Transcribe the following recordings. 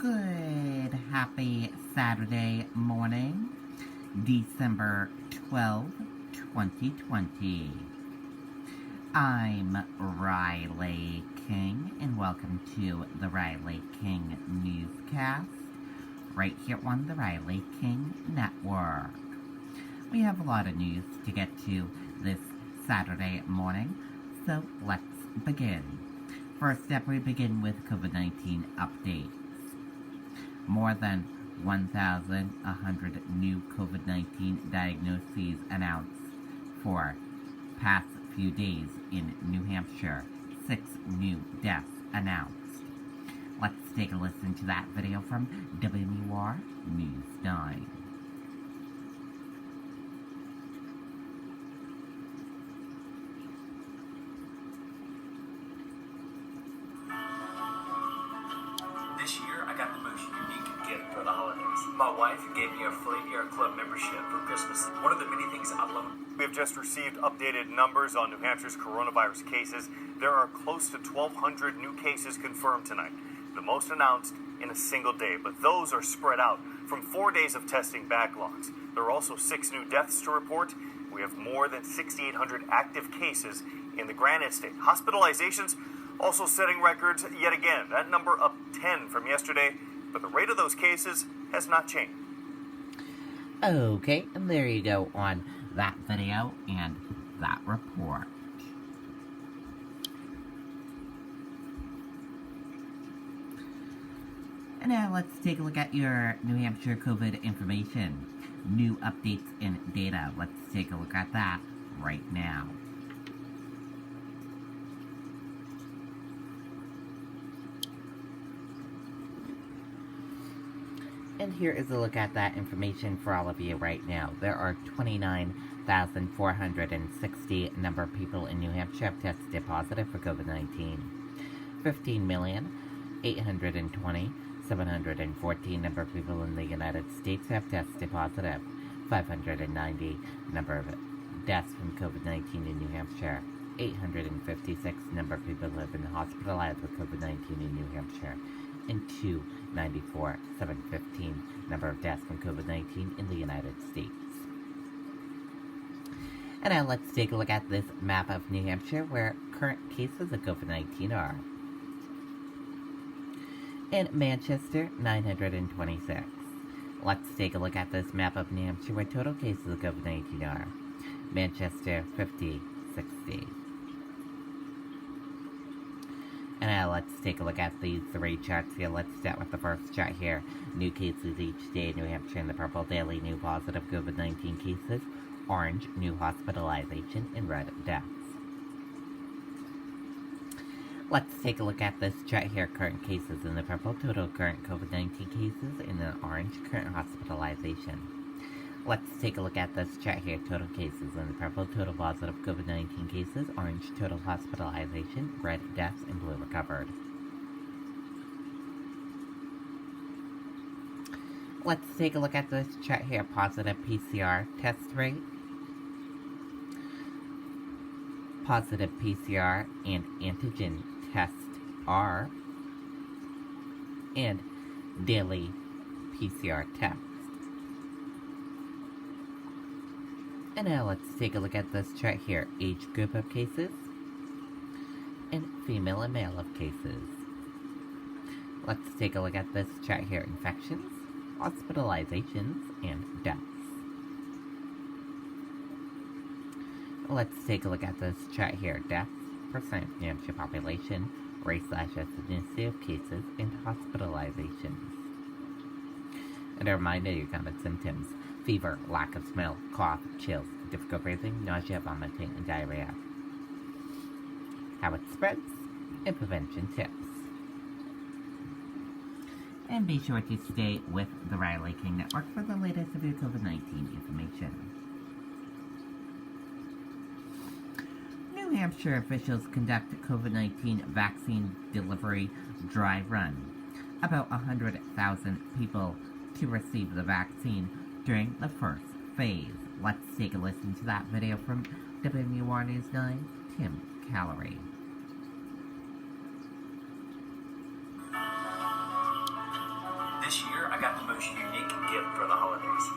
Good, happy Saturday morning, December 12th, 2020. I'm Riley King, and welcome to the Riley King Newscast, right here on the Riley King Network. We have a lot of news to get to this Saturday morning, so let's begin. First up, we begin with COVID-19 updates. More than 1,100 new COVID-19 diagnoses announced for past few days in New Hampshire. 6 new deaths announced. Let's take a listen to that video from WMUR News 9. This year, I got the most unique gift for the holidays. My wife gave me a free Air Club membership for Christmas. One of the many things I love. We have just received updated numbers on New Hampshire's coronavirus cases. There are close to 1,200 new cases confirmed tonight, the most announced in a single day. But those are spread out from 4 days of testing backlogs. There are also 6 new deaths to report. We have more than 6,800 active cases in the Granite State. Hospitalizations also setting records yet again. That number up 10 from yesterday, but the rate of those cases has not changed. Okay, and there you go on that video and that report. And now let's take a look at your New Hampshire COVID information. New updates and data. Let's take a look at that right now. And here is a look at that information for all of you right now. There are 29,460 number of people in New Hampshire have tested positive for COVID-19. 15,820,714 number of people in the United States have tested positive. 590 number of deaths from COVID-19 in New Hampshire. 856 number of people have been hospitalized with COVID-19 in New Hampshire. And 294,715 number of deaths from COVID-19 in the United States. And now let's take a look at this map of New Hampshire where current cases of COVID-19 are. In Manchester, 926. Let's take a look at this map of New Hampshire where total cases of COVID-19 are. Manchester, 50, 60. And now let's take a look at these 3 charts here. Let's start with the first chart here. New cases each day in New Hampshire in the purple, daily new positive COVID-19 cases. Orange, new hospitalization, and red, deaths. Let's take a look at this chart here. Current cases in the purple, total current COVID-19 cases. In the orange, current hospitalization. Let's take a look at this chart here. Total cases in the purple, total positive COVID-19 cases. Orange, total hospitalization. Red, deaths, and blue, recovered. Let's take a look at this chart here. Positive PCR test rate. Positive PCR and antigen test are. And daily PCR tests. And now let's take a look at this chart here. Age group of cases. And female and male of cases. Let's take a look at this chart here. Infections, hospitalizations, and deaths. Let's take a look at this chart here. Deaths, percent of New Hampshire population, race/ethnicity of cases, and hospitalizations. And a reminder, your common symptoms: fever, lack of smell, cough, chills, difficult breathing, nausea, vomiting, and diarrhea. How it spreads, and prevention tips. And be sure to stay with the Riley King Network for the latest of your COVID-19 information. New Hampshire officials conduct COVID-19 vaccine delivery dry run. About 100,000 people to receive the vaccine during the first phase. Let's take a listen to that video from WMUR News 9, Tim Calorie.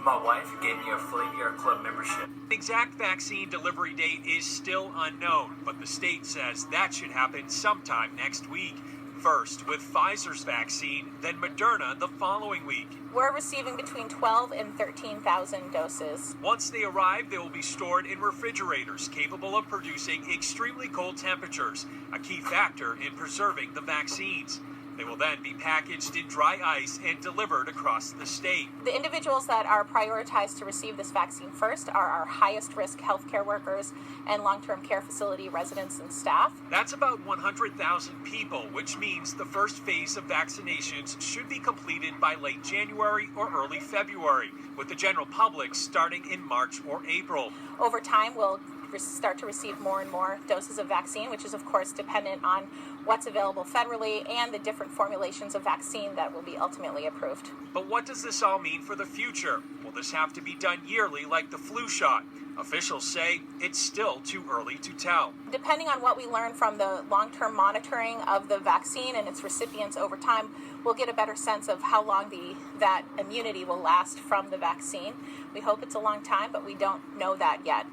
My wife gave me a free Air Club membership. The exact vaccine delivery date is still unknown, but the state says that should happen sometime next week. First with Pfizer's vaccine, then Moderna the following week. We're receiving between 12 and 13,000 doses. Once they arrive, they will be stored in refrigerators capable of producing extremely cold temperatures, a key factor in preserving the vaccines. They will then be packaged in dry ice and delivered across the state. The individuals that are prioritized to receive this vaccine first are our highest risk healthcare workers and long-term care facility residents and staff. That's about 100,000 people, which means the first phase of vaccinations should be completed by late January or early February, with the general public starting in March or April. Over time, we'll start to receive more and more doses of vaccine, which is of course dependent on what's available federally and the different formulations of vaccine that will be ultimately approved. But what does this all mean for the future? Will this have to be done yearly like the flu shot? Officials say it's still too early to tell. Depending on what we learn from the long-term monitoring of the vaccine and its recipients over time, we'll get a better sense of how long that immunity will last from the vaccine. We hope it's a long time, but we don't know that yet.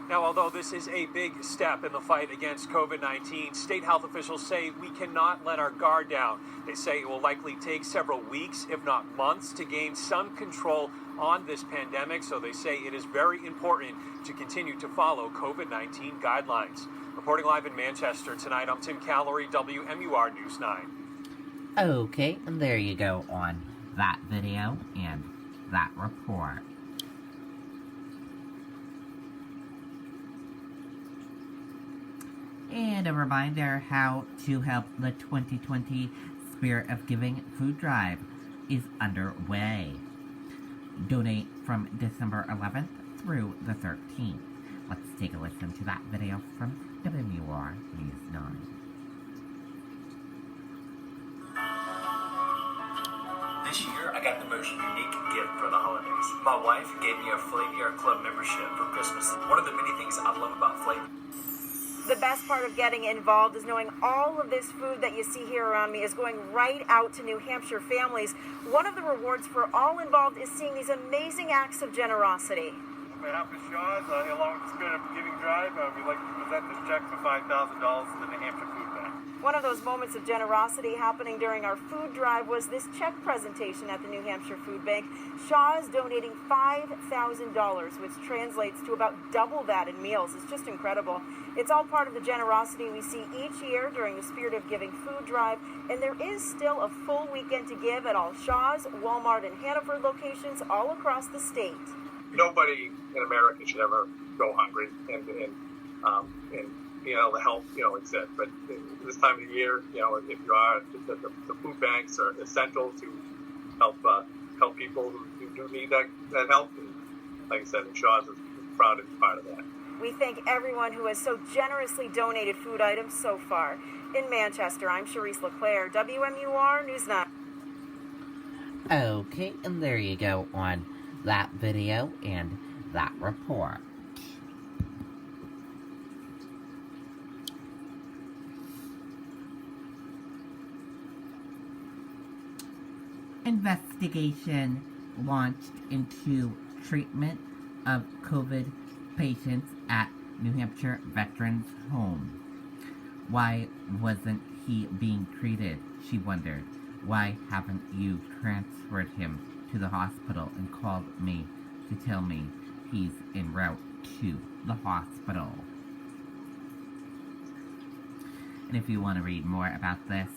Now, although this is a big step in the fight against COVID-19, state health officials say we cannot let our guard down. They say it will likely take several weeks, if not months, to gain some control on this pandemic. So they say it is very important to continue to follow COVID-19 guidelines. Reporting live in Manchester tonight, I'm Tim Callery, WMUR News 9. Okay, and there you go on that video and that report. And a reminder how to help the 2020 Spirit of Giving food drive is underway. Donate from December 11th through the 13th. Let's take a listen to that video from WMUR News 9. This year, I got the most unique gift for the holidays. My wife gave me a free Air Club membership for Christmas. One of the many things I love about Flavor. The best part of getting involved is knowing all of this food that you see here around me is going right out to New Hampshire families. One of the rewards for all involved is seeing these amazing acts of generosity. On behalf of Shaw's, along with the Spirit of Giving Drive, we'd like to present this check for $5,000 to the New Hampshire Food Bank. One of those moments of generosity happening during our food drive was this check presentation at the New Hampshire Food Bank. Shaw's donating $5,000, which translates to about double that in meals. It's just incredible. It's all part of the generosity we see each year during the Spirit of Giving food drive, and there is still a full weekend to give at all Shaw's, Walmart, and Hannaford locations all across the state. Nobody in America should ever go hungry, and the help, like I said, but this time of the year, if you are, the food banks are essential to help people who do need that help, and like I said, Shaw's is proud to be part of that. We thank everyone who has so generously donated food items so far. In Manchester, I'm Charisse LeClaire, WMUR News 9. Okay, and there you go on that video and that report. Investigation launched into treatment of COVID patients at New Hampshire Veterans Home. Why wasn't he being treated? She wondered. Why haven't you transferred him to the hospital and called me to tell me he's en route to the hospital? And if you want to read more about this,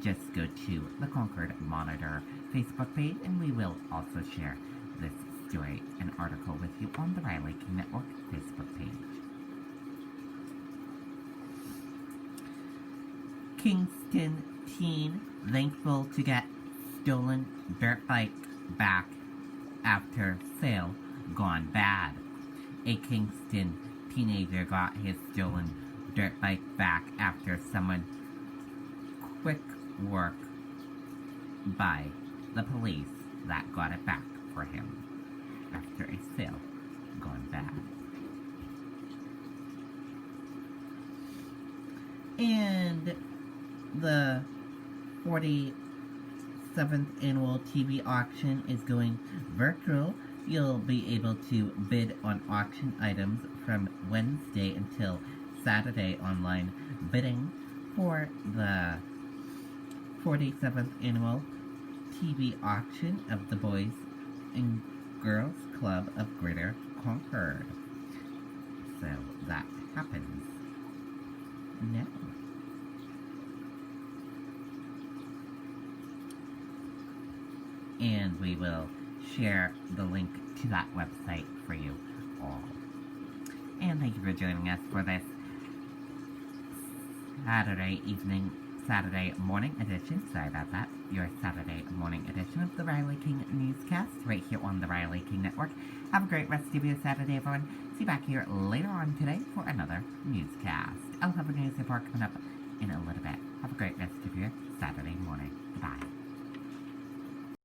just go to the Concord Monitor Facebook page, and we will also share this story and article with you on the Riley King Network Facebook page. Kingston teen thankful to get stolen dirt bike back after sale gone bad. A Kingston teenager got his stolen dirt bike back after someone quick work by the police that got it back for him after a sale gone bad. And the 47 47th annual TV auction is going virtual. You'll be able to bid on auction items from Wednesday until Saturday online. Bidding for the 47th annual TV auction of the Boys and Girls Club of Greater Concord. So that happens now. And we will share the link to that website for you all. And thank you for joining us for this Saturday morning edition. Sorry about that. Your Saturday morning edition of the Riley King Newscast right here on the Riley King Network. Have a great rest of your Saturday, everyone. See you back here later on today for another newscast. I'll have a news report coming up in a little